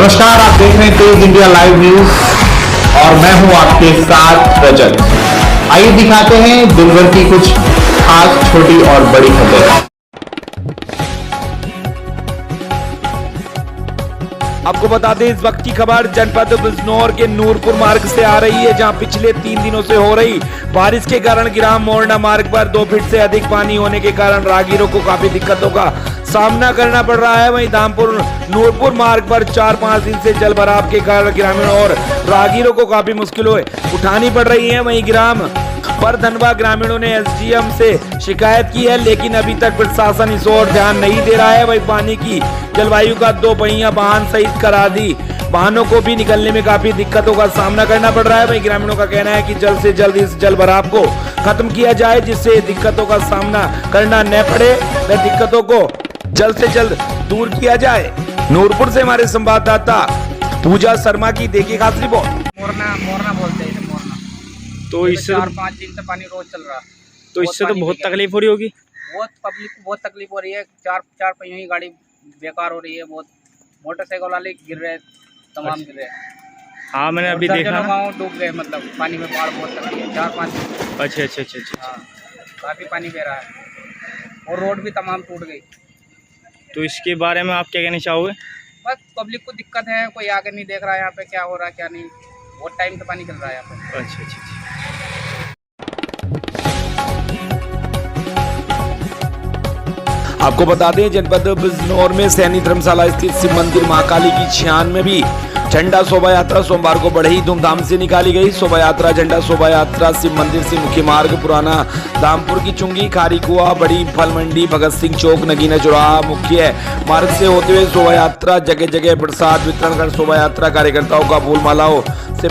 नमस्कार, आप देख रहे हैं तेज इंडिया लाइव न्यूज और मैं हूं आपके साथ रजत। आइए दिखाते हैं दिन भर की कुछ खास छोटी और बड़ी खबरें। आपको बता दें इस वक्त की खबर जनपद बिजनौर के नूरपुर मार्ग से आ रही है, जहां पिछले 3 दिनों से हो रही बारिश के कारण गिराम मोरना मार्ग पर 2 फीट से अधिक पानी होने के कारण राहगीरों को काफी दिक्कतों का सामना करना पड़ रहा है। वहीं धामपुर नूरपुर मार्ग पर 4-5 दिन से जल भराव के कारण ग्रामीणों और राहगीरों को काफी मुश्किलें उठानी पड़ रही है। वहीं ग्राम पर धनवा ग्रामीणों ने एसडीएम से शिकायत की है, लेकिन अभी तक प्रशासन इस ओर ध्यान नहीं दे रहा है। वही पानी की जलवायु का 2 पहिया वाहन सहित करादी वाहनों को भी निकलने में काफी दिक्कतों का सामना करना पड़ रहा है। वही ग्रामीणों का कहना है कि जल्द से जल्द इस जल भराव को खत्म किया जाए, जिससे दिक्कतों का सामना करना न पड़े। वह दिक्कतों को जल्द से जल्द दूर किया जाए। नूरपुर से हमारे संवाददाता पूजा शर्मा की देखिए खास रिपोर्ट। मोरना बोलते हैं मोरना। तो इससे 4-5 दिन से पानी रोज चल रहा। तो इससे तो बहुत तकलीफ हो रही होगी। बहुत पब्लिक को बहुत तकलीफ हो रही है। 4 पहियों की गाड़ी बेकार हो रही है। बहुत मोटरसाइकिल वाले गिर रहे, तमाम गिर रहे। हाँ, मैंने अभी देखा ना। गाँव डूब गए, मतलब पानी में बाढ़ बहुत तकलीफ है। 4-5 दिन। अच्छा। हाँ, काफी पानी बह रहा है और रोड भी तमाम टूट गई। तो इसके बारे में आप क्या कहना चाहोगे? बस पब्लिक को दिक्कत है, कोई आगे नहीं देख रहा है यहाँ पे क्या हो रहा है क्या नहीं। बहुत टाइम से पानी चल रहा है यहाँ पे। अच्छा। आपको बता दें जनपद बिजनौर में सैनी धर्मशाला स्थित शिव मंदिर महाकाली की 96वीं झंडा शोभा यात्रा सोमवार को बड़े ही धूमधाम से निकाली गई। शोभा यात्रा झंडा शोभा यात्रा शिव मंदिर से मुख्य मार्ग पुराना धामपुर की चुंगी, खारी कुआ, बड़ी फल मंडी, भगत सिंह चौक, नगीना चौराहा मुख्य मार्ग से होते हुए शोभा यात्रा जगह जगह प्रसाद वितरण कर शोभा यात्रा कार्यकर्ताओं का फूल मालाओं से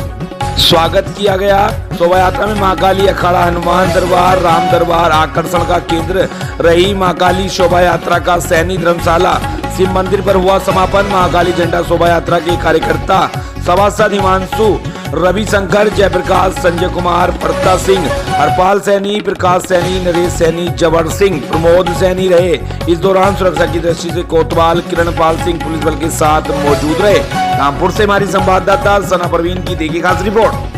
स्वागत किया गया। शोभा यात्रा में महाकाली अखाड़ा, हनुमान दरबार, राम दरबार आकर्षण का केंद्र रही। महाकाली शोभा यात्रा का सैनी धर्मशाला शिव मंदिर पर हुआ समापन। महाकाली झंडा शोभा यात्रा के कार्यकर्ता सभासद हिमांशु, रविशंकर, जयप्रकाश, संजय कुमार, प्रताप सिंह, हरपाल सैनी, प्रकाश सैनी, नरेश सैनी, जबर सिंह, प्रमोद सैनी रहे। इस दौरान सुरक्षा की दृष्टि से कोतवाल किरणपाल सिंह पुलिस बल के साथ मौजूद रहे। रामपुर से हमारी संवाददाता सना परवीन की देखिए खास रिपोर्ट।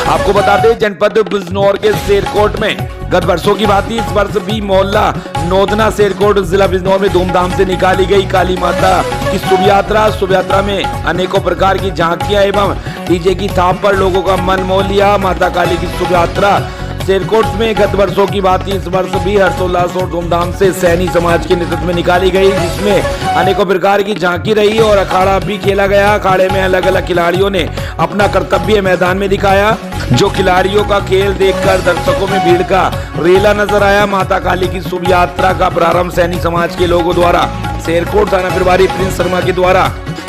आपको बता दें जनपद बिजनौर के शेरकोट में गत वर्षों की भांति इस वर्ष भी मोहल्ला नोदना शेरकोट जिला बिजनौर में धूमधाम से निकाली गई काली माता की शुभ यात्रा में अनेकों प्रकार की झांकियां एवं डीजे की थाप पर लोगों का मन मोह लिया। माता काली की शुभ यात्रा शेरकोट में गत वर्षों की भांति इस वर्ष भी हर्षोल्लास और धूमधाम से सैनी समाज के नेतृत्व में निकाली गई, जिसमें अनेकों प्रकार की झांकी रही और अखाड़ा भी खेला गया। अखाड़े में अलग अलग खिलाड़ियों ने अपना कर्तव्य मैदान में दिखाया, जो खिलाड़ियों का खेल देखकर दर्शकों में भीड़ का रेला नजर आया। माता काली की शुभ यात्रा का प्रारंभ सैनी समाज के लोगों द्वारा शेरकोट थाना प्रभारी प्रिंस शर्मा के द्वारा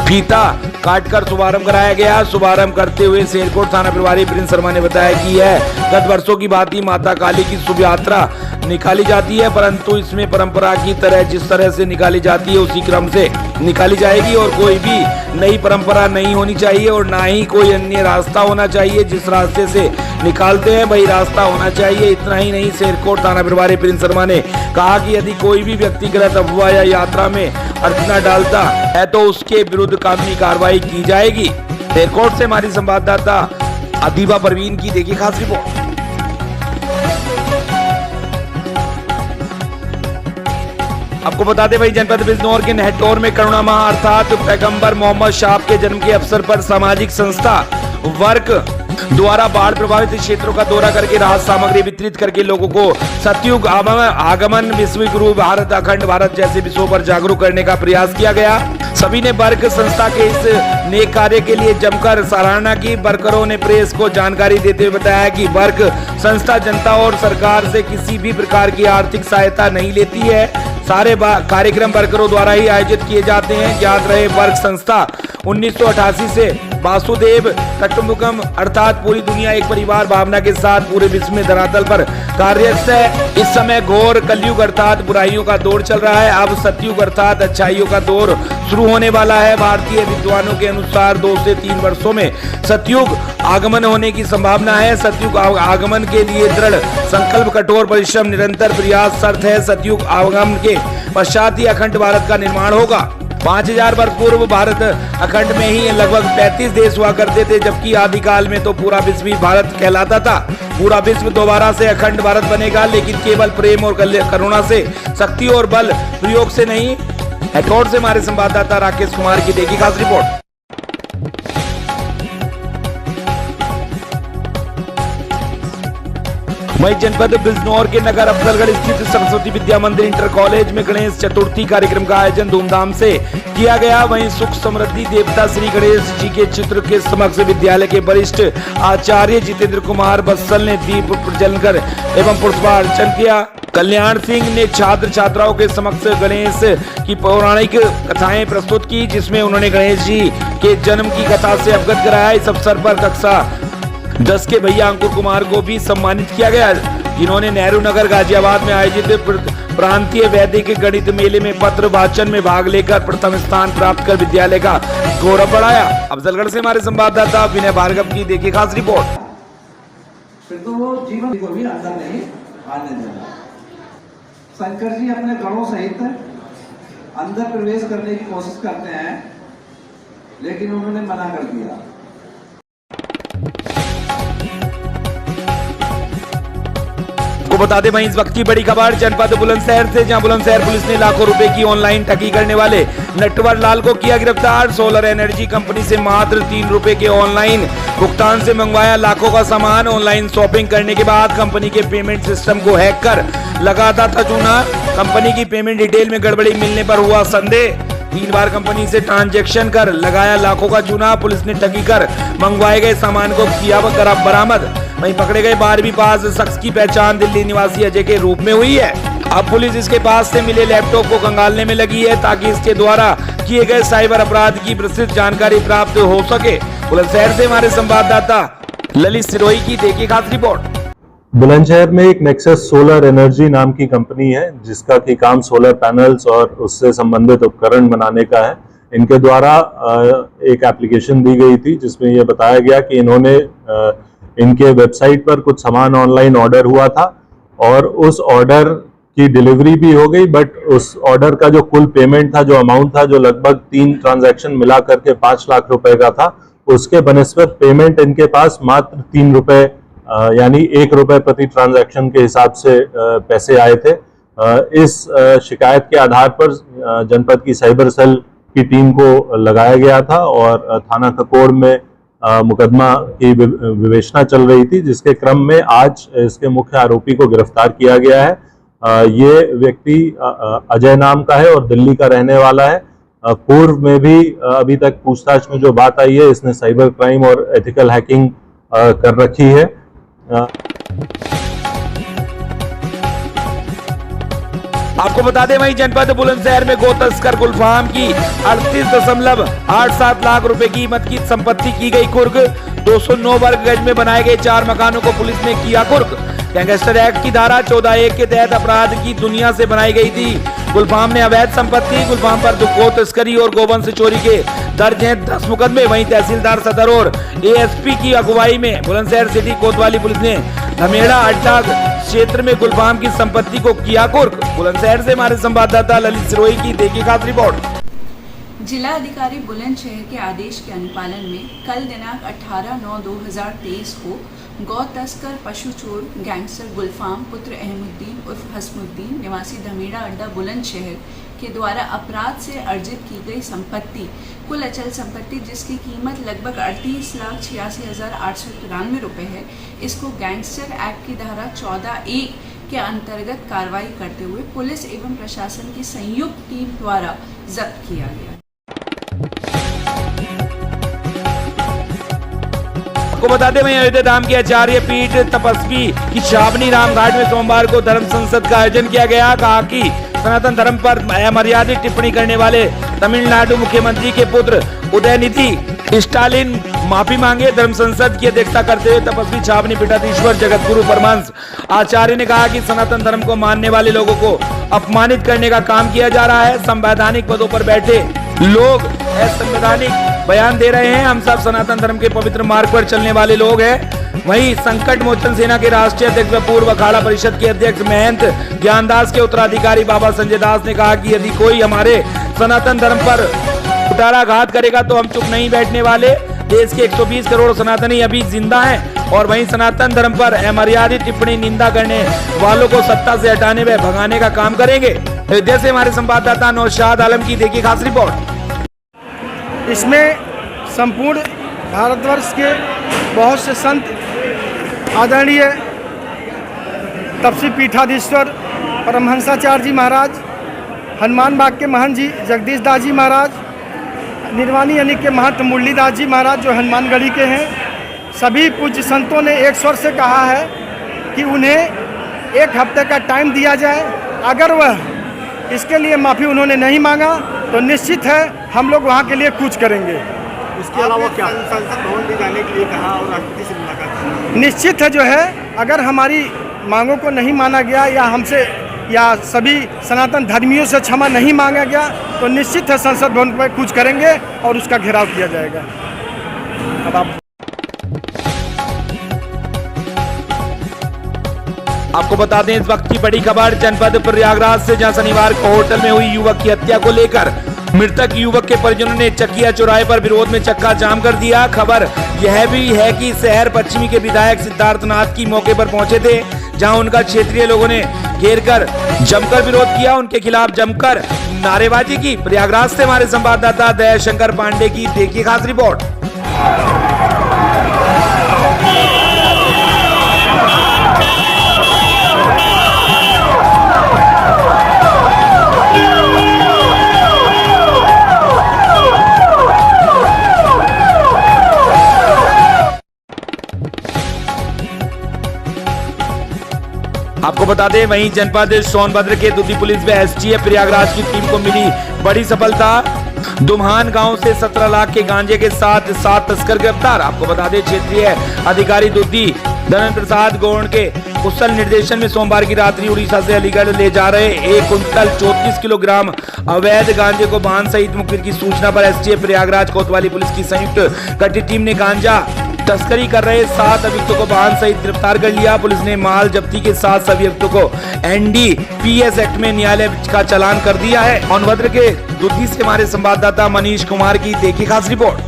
फीता काटकर शुभारंभ कराया गया। शुभारंभ करते हुए शेरकोट थाना प्रभारी प्रिंस शर्मा ने बताया कि यह गत वर्षों की भांति माता काली की शुभ यात्रा निकाली जाती है, परंतु इसमें परंपरा की तरह जिस तरह से निकाली जाती है उसी क्रम से निकाली जाएगी और कोई भी नई परंपरा नहीं होनी चाहिए और ना ही कोई अन्य रास्ता होना चाहिए। जिस रास्ते से निकालते हैं वही रास्ता होना चाहिए। इतना ही नहीं, शेरकोट थाना प्रभारी प्रिंस शर्मा ने कहा कि यदि कोई भी व्यक्ति गलत अफवाह या यात्रा में अड़चना डालता है तो उसके विरुद्ध कानूनी कार्रवाई की जाएगी। शेरकोट से हमारी संवाददाता अदीबा परवीन की देखिए खास रिपोर्ट। आपको बता दें वही जनपद बिजनौर के नहटौर में करुणा माह अर्थात पैगंबर मोहम्मद शाह के जन्म के अवसर पर सामाजिक संस्था वर्क द्वारा बाढ़ प्रभावित क्षेत्रों का दौरा करके राहत सामग्री वितरित करके लोगों को सतयुग आगमन, विश्व गुरु भारत, अखंड भारत जैसे विषयों पर जागरूक करने का प्रयास किया गया। सभी ने वर्क संस्था के इस नेक कार्य के लिए जमकर सराहना की। वर्करों ने प्रेस को जानकारी देते हुए बताया कि वर्क संस्था जनता और सरकार से किसी भी प्रकार की आर्थिक सहायता नहीं लेती है। सारे कार्यक्रम वर्करों द्वारा ही आयोजित किए जाते हैं। ज्ञात रहे वर्क संस्था 1988 से वासुदेव कुटुंबकम अर्थात पूरी दुनिया एक परिवार भावना के साथ पूरे विश्व में धरातल पर कार्यरत है। इस समय घोर कलयुग अर्थात बुराइयों का दौर चल रहा है। अब सतयुग अर्थात अच्छाइयों का दौर शुरू होने वाला है। भारतीय विद्वानों के अनुसार 2 से 3 वर्षों में सतयुग आगमन होने की संभावना है। सतयुग आगमन के लिए दृढ़ संकल्प, कठोर परिश्रम, निरंतर प्रयास शर्त है। सतयुग आगमन के पश्चात ही अखंड भारत का निर्माण होगा। 5000 वर्ष पूर्व भारत अखंड में ही लगभग 35 देश हुआ करते थे, जबकि आदिकाल में तो पूरा विश्व ही भारत कहलाता था। पूरा विश्व दोबारा से अखंड भारत बनेगा, लेकिन केवल प्रेम और करुणा से, शक्ति और बल प्रयोग से नहीं। एटोड से हमारे संवाददाता राकेश कुमार की देखी खास रिपोर्ट। वहीं जनपद बिजनौर के नगर अफजलगढ़ स्थित सरस्वती विद्या मंदिर इंटर कॉलेज में गणेश चतुर्थी कार्यक्रम का आयोजन धूमधाम से किया गया। वहीं सुख समृद्धि देवता श्री गणेश जी के चित्र के समक्ष विद्यालय के वरिष्ठ आचार्य जितेंद्र कुमार बत्सल ने दीप प्रज्वलन कर एवं पुष्पार्चन किया। कल्याण सिंह ने छात्र छात्राओं के समक्ष गणेश की पौराणिक कथाएं प्रस्तुत की, जिसमें उन्होंने गणेश जी के जन्म की कथा से अवगत कराया। इस अवसर पर कक्षा 10 के भैया अंकुर कुमार को भी सम्मानित किया गया, जिन्होंने नेहरू नगर गाजियाबाद में आयोजित प्रांतीय वैदिक गणित मेले में पत्र वाचन में भाग लेकर प्रथम स्थान प्राप्त कर विद्यालय का गौरव बढ़ाया। अफजलगढ़ से हमारे संवाददाता विनय भार्गव की देखिए खास रिपोर्ट। फिर तो वो जीवन को भी अंदर नहीं आने देना। शंकर जी अपने गणों सहित अंदर प्रवेश करने की कोशिश करते हैं, लेकिन उन्होंने मना कर दिया। को बता दें वहीं इस वक्त की बड़ी खबर जनपद बुलंदशहर से, जहां बुलंदशहर पुलिस ने लाखों रुपए की ऑनलाइन ठगी करने वाले नटवर लाल को किया गिरफ्तार। सोलर एनर्जी कंपनी से मात्र 3 रुपए के ऑनलाइन भुगतान से मंगवाया लाखों का सामान। ऑनलाइन शॉपिंग करने के बाद कंपनी के पेमेंट सिस्टम को हैक कर लगाता था चूना। कंपनी की पेमेंट डिटेल में गड़बड़ी मिलने पर हुआ संदेह। 3 बार कंपनी से ट्रांजैक्शन कर लगाया लाखों का चूना। पुलिस ने ठगी कर मंगवाए गए सामान को किया बरामद। वहीं पकड़े गए 12वीं पास शख्स की पहचान दिल्ली निवासी अजय के रूप में हुई है। अब पुलिस इसके पास से मिले लैपटॉप को खंगालने में लगी है, ताकि इसके द्वारा किए गए साइबर अपराध की विस्तृत जानकारी प्राप्त हो सके। बुलंदशहर से हमारे संवाददाता ललित सिरोही की देखिए खास रिपोर्ट। बुलंदशहर में एक नेक्सस सोलर एनर्जी नाम की कंपनी है, जिसका की काम सोलर पैनल्स और उससे संबंधित उपकरण बनाने का है। इनके द्वारा एक एप्लीकेशन दी गई थी, जिसमें यह बताया गया कि इन्होंने इनके वेबसाइट पर कुछ सामान ऑनलाइन ऑर्डर हुआ था और उस ऑर्डर की डिलीवरी भी हो गई, बट उस ऑर्डर का जो कुल पेमेंट था, जो अमाउंट था, जो लगभग 3 ट्रांजैक्शन मिला करके 5 लाख रुपए का था, उसके बनिस्बत पेमेंट इनके पास मात्र 3 रुपए यानी 1 रुपए प्रति ट्रांजैक्शन के हिसाब से पैसे आए थे। इस शिकायत के आधार पर जनपद की साइबर सेल की टीम को लगाया गया था और थाना ककोड़ में मुकदमा की विवेचना चल रही थी, जिसके क्रम में आज इसके मुख्य आरोपी को गिरफ्तार किया गया है। ये व्यक्ति अजय नाम का है और दिल्ली का रहने वाला है। पूर्व में भी अभी तक पूछताछ में जो बात आई है, इसने साइबर क्राइम और एथिकल हैकिंग कर रखी है। आपको बता दें वहीं जनपद बुलंदशहर में गो तस्कर गुलफाम की 38.87 लाख रुपए कीमत की संपत्ति की गई कुर्क। 209 वर्ग गज में बनाए गए 4 मकानों को पुलिस ने किया कुर्क। गैंगस्टर एक्ट की धारा 14(1) के तहत अपराध की दुनिया से बनाई गई थी। गुलफाम ने अवैध संपत्ति, गुलफाम पर गो तस्करी और गोवंश चोरी के दर्ज हैं 10 मुकदमे। वहीं तहसीलदार सदर और एएसपी की अगुवाई में बुलंदशहर सिटी कोतवाली पुलिस ने धमेड़ा अड्डा क्षेत्र में गुलफाम की संपत्ति को किया कुर्क। बुलंदशहर से हमारे संवाददाता ललित सिरोही की देखिए खास रिपोर्ट। जिला अधिकारी बुलंदशहर के आदेश के अनुपालन में कल दिनांक 18/9/2023 को गौ तस्कर, पशु चोर, गैंगस्टर गुलफाम पुत्र अहमुद्दीन उर्फ हसमुद्दीन निवासी धमीड़ा अड्डा बुलंदशहर के द्वारा अपराध से अर्जित की गई संपत्ति, कुल अचल संपत्ति जिसकी कीमत लगभग 38,86,893 रुपये है, इसको गैंगस्टर एक्ट की धारा 14(a) के अंतर्गत कार्रवाई करते हुए पुलिस एवं प्रशासन की संयुक्त टीम द्वारा जब्त किया गया। आपको बता दें, वहीं अयोध्या धाम के आचार्य पीठ तपस्वी की छावनी रामघाट में सोमवार को धर्म संसद का आयोजन किया गया। कहा कि सनातन धर्म पर अमर्यादित टिप्पणी करने वाले तमिलनाडु मुख्यमंत्री के पुत्र उदयनिधि स्टालिन माफी मांगे। धर्म संसद की अध्यक्षता करते हुए तपस्वी छावनी पीठाधीश्वर जगतगुरु परमहंस आचार्य ने कहा कि सनातन धर्म को मानने वाले लोगों को अपमानित करने का काम किया जा रहा है। संवैधानिक पदों पर बैठे लोग असंवैधानिक बयान दे रहे हैं। हम सब सनातन धर्म के पवित्र मार्ग पर चलने वाले लोग हैं। वहीं संकट मोचन सेना के राष्ट्रीय अध्यक्ष व पूर्व अखाड़ा परिषद के अध्यक्ष महंत ज्ञानदास के उत्तराधिकारी बाबा संजय दास ने कहा कि यदि कोई हमारे सनातन धर्म पर कुठाराघात करेगा तो हम चुप नहीं बैठने वाले। देश के 120 करोड़ सनातनी अभी जिंदा हैं और वहीं सनातन धर्म पर अमर्यादित टिप्पणी निंदा करने वालों को सत्ता से हटाने व भगाने का काम करेंगे। अयोध्या से हमारे संवाददाता नौशाद आलम की देखिए खास रिपोर्ट। इसमें संपूर्ण भारतवर्ष के बहुत से संत, आदरणीय तपस्वी पीठाधीश्वर परमहंसाचार्य जी महाराज, हनुमान बाग के महंत जी जगदीश दास जी महाराज, निर्वाणी यानी के महंत मुरलीदास जी महाराज जो हनुमानगढ़ी के हैं, सभी पूज्य संतों ने एक स्वर से कहा है कि उन्हें 1 हफ्ते का टाइम दिया जाए। अगर वह इसके लिए माफ़ी उन्होंने नहीं मांगा तो निश्चित है हम लोग वहाँ के लिए कूच करेंगे। इसके अलावा क्या संसद भवन भी जाने के लिए कहा और राष्ट्रपति से मुलाकात? निश्चित है जो है, अगर हमारी मांगों को नहीं माना गया या हमसे या सभी सनातन धर्मियों से क्षमा नहीं मांगा गया तो निश्चित है संसद भवन पर कूच करेंगे और उसका घेराव किया जाएगा। अब आपको बता दें, इस वक्त की बड़ी खबर जनपद प्रयागराज से, जहां शनिवार को होटल में हुई युवक की हत्या को लेकर मृतक युवक के परिजनों ने चकिया चौराहे पर विरोध में चक्का जाम कर दिया। खबर यह भी है कि शहर पश्चिमी के विधायक सिद्धार्थनाथ की मौके पर पहुंचे थे, जहां उनका क्षेत्रीय लोगों ने घेरकर जमकर विरोध किया, उनके खिलाफ जमकर नारेबाजी की। प्रयागराज से हमारे संवाददाता दयाशंकर पांडे की देखिए खास रिपोर्ट। आपको बता दें, वहीं जनपद सोनभद्र के दुधी पुलिस व एसटीएफ प्रयागराज की टीम को मिली बड़ी सफलता। दुम्हान गांव से 17 लाख के गांजे के साथ 7 तस्कर गिरफ्तार। आपको बता दें, क्षेत्रीय अधिकारी दुधी धनन प्रसाद गौड़ के कुशल निर्देशन में सोमवार की रात्रि उड़ीसा से अलीगढ़ ले जा रहे 1 कुंटल 34 किलोग्राम अवैध गांजे को बांध सहित मुखबिर की सूचना पर एसटीएफ प्रयागराज कोतवाली पुलिस की संयुक्त गठित टीम ने गांजा तस्करी कर रहे 7 अभियुक्तों को वाहन सहित गिरफ्तार कर लिया। पुलिस ने माल जब्ती के साथ सभी अभियुक्तों को एनडीपीएस एक्ट में न्यायालय का चालान कर दिया है। सोनभद्र के दुधी से हमारे संवाददाता मनीष कुमार की देखिए खास रिपोर्ट।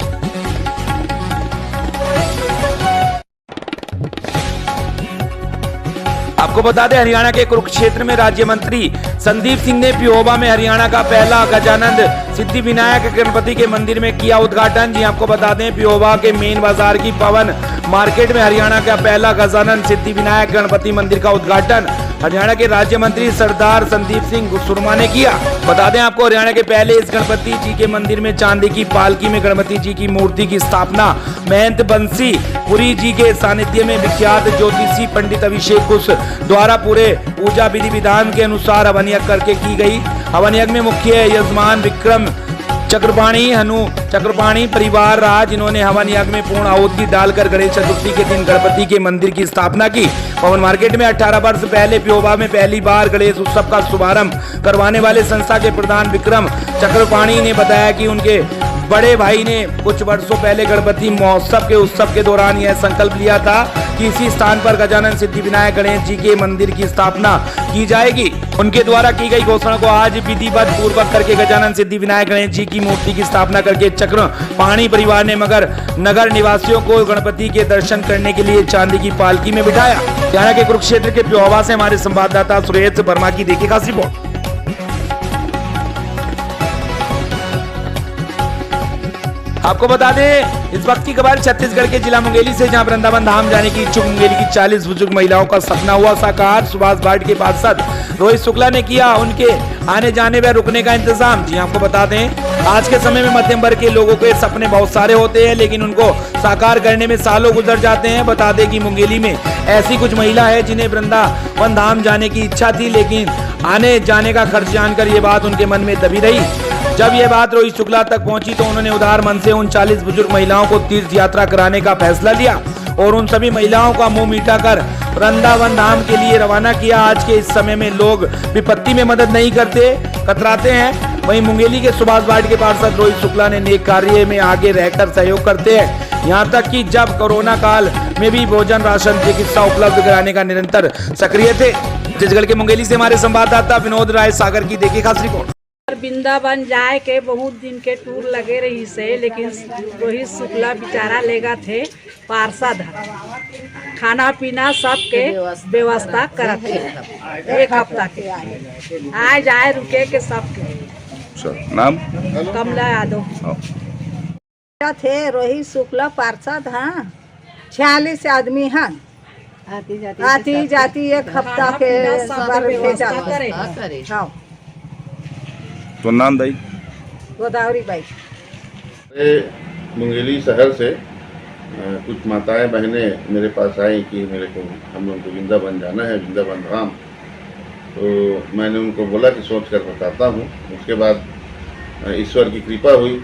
आपको बता दें, हरियाणा के कुरुक्षेत्र में राज्य मंत्री संदीप सिंह ने पिहोबा में हरियाणा का पहला गजानंद सिद्धि विनायक गणपति के मंदिर में किया उद्घाटन। जी आपको बता दें, पिहोबा के मेन बाजार की पवन मार्केट में हरियाणा का पहला गजानंद सिद्धि विनायक गणपति मंदिर का उद्घाटन हरियाणा के राज्य मंत्री सरदार संदीप सिंह सुरमा ने किया। बता दें आपको, हरियाणा के पहले इस गणपति जी के मंदिर में चांदी की पालकी में गणपति जी की मूर्ति की स्थापना महंत बंसी पुरी जी के सानिध्य में विख्यात ज्योतिषी पंडित अभिषेक कुश द्वारा पूरे पूजा विधि विधान के अनुसार हवन यज्ञ करके की गई। हवन यज्ञ में मुख्य यजमान विक्रम चक्रपाणी हनु चक्रपाणी परिवार रहा, जिन्होंने हवन यज्ञ में पूर्ण आहुति डालकर गणेश चतुर्थी के दिन गणपति के मंदिर की स्थापना की। पवन मार्केट में 18 वर्ष पहले पिहोबा में पहली बार गणेश उत्सव का शुभारंभ करवाने वाले संस्था के प्रधान विक्रम चक्रपाणी ने बताया कि उनके बड़े भाई ने कुछ वर्षों पहले गणपति महोत्सव के उत्सव के दौरान यह संकल्प लिया था कि इसी स्थान पर गजानन सिद्धिविनायक गणेश जी के मंदिर की स्थापना की जाएगी। उनके द्वारा की गई घोषणा को आज विधिवत पूर्वक करके गजानन सिद्धिविनायक गणेश जी की मूर्ति की स्थापना करके चक्र पाणी परिवार ने मगर नगर निवासियों को गणपति के दर्शन करने के लिए चांदी की पालकी में बिठाया। हरियाणा के कुरुक्षेत्र के प्योवा से हमारे संवाददाता सुरेश वर्मा की देखिए खास रिपोर्ट। आपको बता दें इस वक्त की खबर छत्तीसगढ़ के जिला मुंगेली से, जहां वृंदावन धाम जाने की इच्छुक मुंगेली की 40 बुजुर्ग महिलाओं का सपना हुआ साकार। सुभाष भाट के पार्षद रोहित शुक्ला ने किया उनके आने जाने व रुकने का इंतजाम। जी आपको बता दें आज के समय में मध्यम वर्ग के लोगों के सपने बहुत सारे होते हैं, लेकिन उनको साकार करने में सालों गुजर जाते हैं। बता दें कि मुंगेली में ऐसी कुछ महिला है जिन्हें वृंदावन धाम जाने की इच्छा थी, लेकिन आने जाने का खर्च जानकर ये बात उनके मन में दबी रही। जब यह बात रोहित शुक्ला तक पहुंची तो उन्होंने उदार मन से उन 40 बुजुर्ग महिलाओं को तीर्थ यात्रा कराने का फैसला लिया और उन सभी महिलाओं का मुंह मीठा कर वृंदावन धाम के लिए रवाना किया। आज के इस समय में लोग विपत्ति में मदद नहीं करते, कतराते हैं। वहीं मुंगेली के सुभाष भाट के पार्षद रोहित शुक्ला ने नेक कार्य में आगे रहकर सहयोग करते हैं। यहाँ तक कि जब कोरोना काल में भी भोजन, राशन, चिकित्सा उपलब्ध कराने का निरंतर सक्रिय थे। छत्तीसगढ़ के मुंगेली से हमारे संवाददाता विनोद राय सागर की देखिए खास रिपोर्ट। वृंदावन जाए के बहुत दिन के टूर लगे रही से, लेकिन रोहित शुक्ला बेचारा लेगा थे पार्षद खाना पीना सबके व्यवस्था करत थे। एक हफ्ता के आए जाए रुके के सबके। नाम कमला यादव थे। रोहित शुक्ला पार्षद हाँ 46 आदमी हैं, आती जाती एक हफ्ता के हाँ। तो नाम दाई गोदावरी बाई। मुंगेली शहर से कुछ माताएं बहनें मेरे पास आई कि मेरे को हम लोग को वृंदावन जाना है, वृंदावन धाम। तो मैंने उनको बोला कि सोच कर बताता हूँ। उसके बाद ईश्वर की कृपा हुई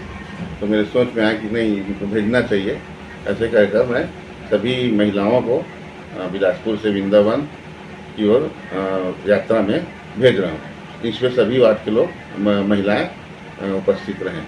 तो मेरे सोच में आया कि नहीं इनको भेजना चाहिए। ऐसे कहकर मैं सभी महिलाओं को बिलासपुर से वृंदावन की ओर यात्रा में भेज रहा हूँ। इसमें सभी वार्ड के लोग महिलाएं उपस्थित रहें।